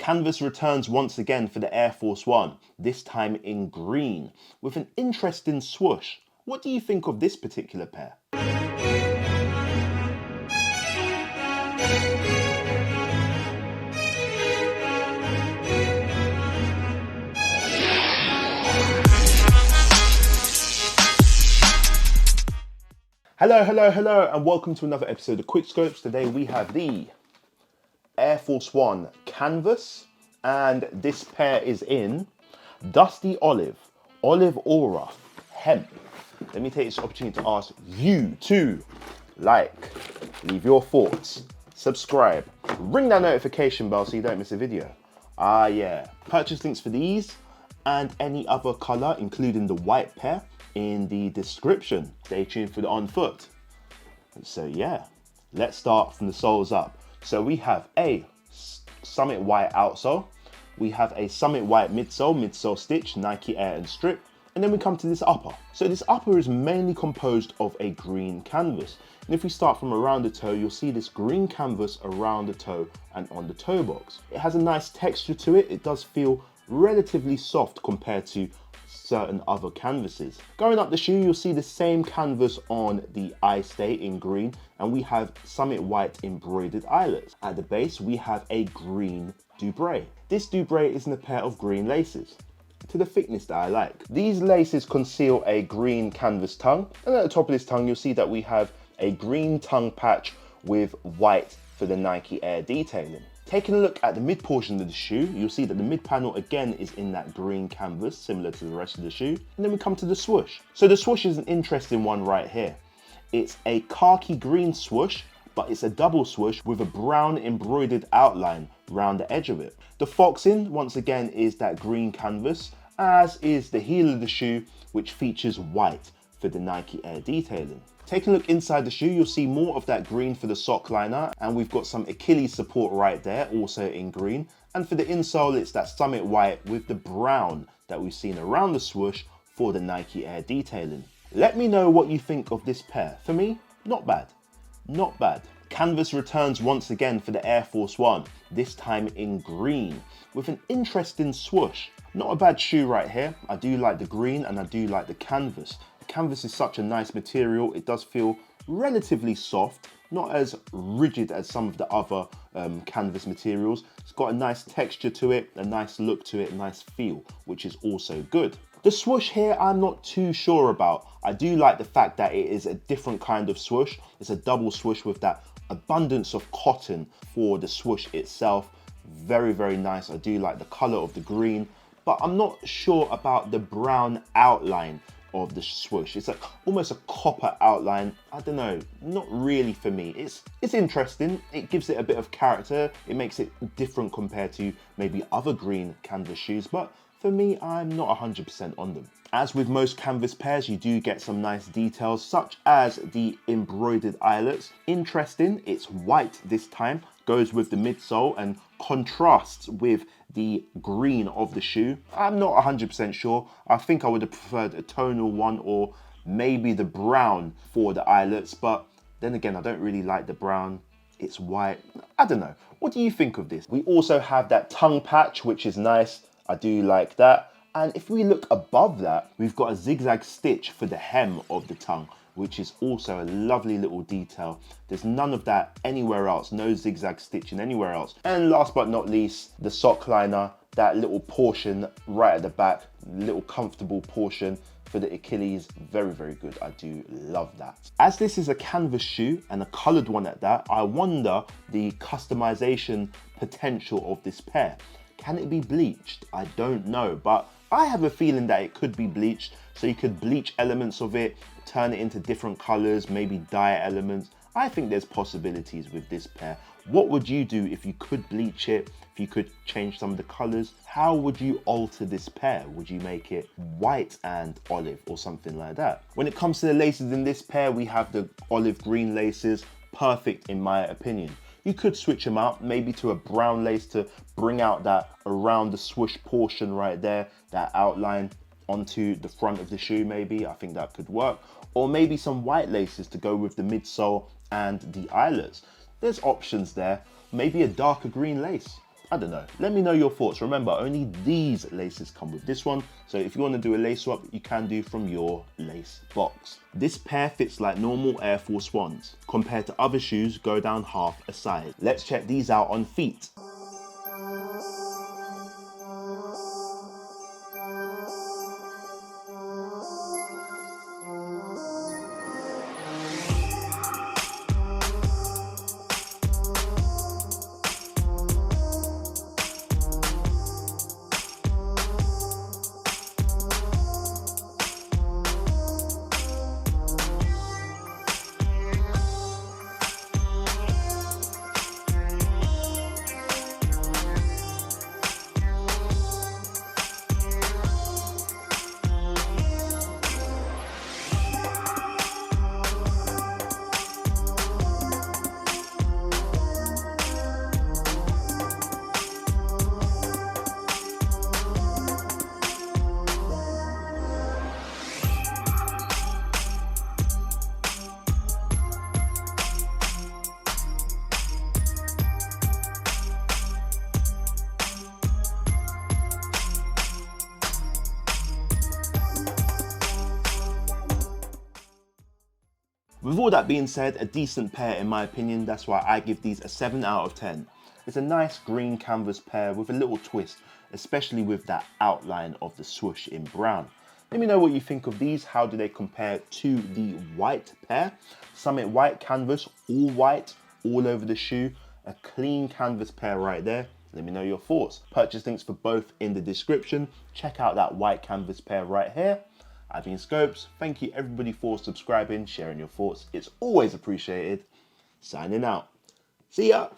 Canvas returns once again for the Air Force One, this time in green, with an interesting swoosh. What do you think of this particular pair? Hello, and welcome to another episode of QuickSchopes. Today we have the Air Force One Canvas, and this pair is in Dusty Olive, Olive Aura, Hemp. Let me take this opportunity to ask you to like, leave your thoughts, subscribe, ring that notification bell so you don't miss a video. Yeah, purchase links for these and any other color, including the white pair, in the description. Stay tuned for the on foot. So yeah, let's start from the soles up. So we have a Summit White outsole, we have a Summit White midsole stitch, Nike Air and strip, and then we come to this upper. So this upper is mainly composed of a green canvas. And if we start from around the toe, you'll see this green canvas around the toe and on the toe box. It has a nice texture to it. It does feel relatively soft compared to certain other canvases. Going up the shoe, you'll see the same canvas on the eye stay in green, and we have Summit White embroidered eyelets. At the base, we have a green dubré. This dubré is in a pair of green laces, to the thickness that I like. These laces conceal a green canvas tongue, and at the top of this tongue, you'll see that we have a green tongue patch with white for the Nike Air detailing. Taking a look at the mid portion of the shoe, you'll see that the mid panel again is in that green canvas, similar to the rest of the shoe. And then we come to the swoosh. So the swoosh is an interesting one right here. It's a khaki green swoosh, but it's a double swoosh with a brown embroidered outline around the edge of it. The foxing, once again, is that green canvas, as is the heel of the shoe, which features white for the Nike Air detailing. Taking a look inside the shoe, you'll see more of that green for the sock liner, and we've got some Achilles support right there, also in green. And for the insole, it's that Summit White with the brown that we've seen around the swoosh for the Nike Air detailing. Let me know what you think of this pair. For me, not bad. Not bad. Canvas returns once again for the Air Force One, this time in green, with an interesting swoosh. Not a bad shoe right here. I do like the green and I do like the canvas. The canvas is such a nice material. It does feel relatively soft, not as rigid as some of the other canvas materials. It's got a nice texture to it, a nice look to it, a nice feel, which is also good. The swoosh here, I'm not too sure about. I do like the fact that it is a different kind of swoosh. It's a double swoosh with that abundance of cotton for the swoosh itself. Very, very nice. I do like the color of the green, but I'm not sure about the brown outline of the swoosh. It's like almost a copper outline. I don't know, not really for me. It's interesting. It gives it a bit of character. It makes it different compared to maybe other green canvas shoes, but for me, I'm not 100% on them. As with most canvas pairs, you do get some nice details, such as the embroidered eyelets. Interesting, it's white this time, goes with the midsole and contrasts with the green of the shoe. I'm not 100% sure. I think I would have preferred a tonal one or maybe the brown for the eyelets, but then again, I don't really like the brown. It's white. I don't know. What do you think of this? We also have that tongue patch, which is nice. I do like that. And if we look above that, we've got a zigzag stitch for the hem of the tongue, which is also a lovely little detail. There's none of that anywhere else, no zigzag stitching anywhere else. And last but not least, the sock liner, that little portion right at the back, little comfortable portion for the Achilles, very, very good. I do love that. As this is a canvas shoe and a colored one at that, I wonder the customization potential of this pair. Can it be bleached? I don't know, but I have a feeling that it could be bleached. So you could bleach elements of it, turn it into different colors, maybe dye elements. I think there's possibilities with this pair. What would you do if you could bleach it, if you could change some of the colors? How would you alter this pair? Would you make it white and olive or something like that? When it comes to the laces in this pair, we have the olive green laces, perfect in my opinion. You could switch them out, maybe to a brown lace to bring out that around the swoosh portion right there, that outline onto the front of the shoe maybe. I think that could work. Or maybe some white laces to go with the midsole and the eyelets. There's options there. Maybe a darker green lace. I don't know. Let me know your thoughts. Remember, only these laces come with this one. So if you want to do a lace swap, you can do from your lace box. This pair fits like normal Air Force Ones. Compared to other shoes, go down half a size. Let's check these out on feet. With all that being said, a decent pair in my opinion. That's why I give these a 7 out of 10. It's a nice green canvas pair with a little twist, especially with that outline of the swoosh in brown. Let me know what you think of these. How do they compare to the white pair? Summit white canvas, all white, all over the shoe. A clean canvas pair right there. Let me know your thoughts. Purchase links for both in the description. Check out that white canvas pair right here. I've been Schopes. Thank you everybody for subscribing, sharing your thoughts. It's always appreciated. Signing out. See ya.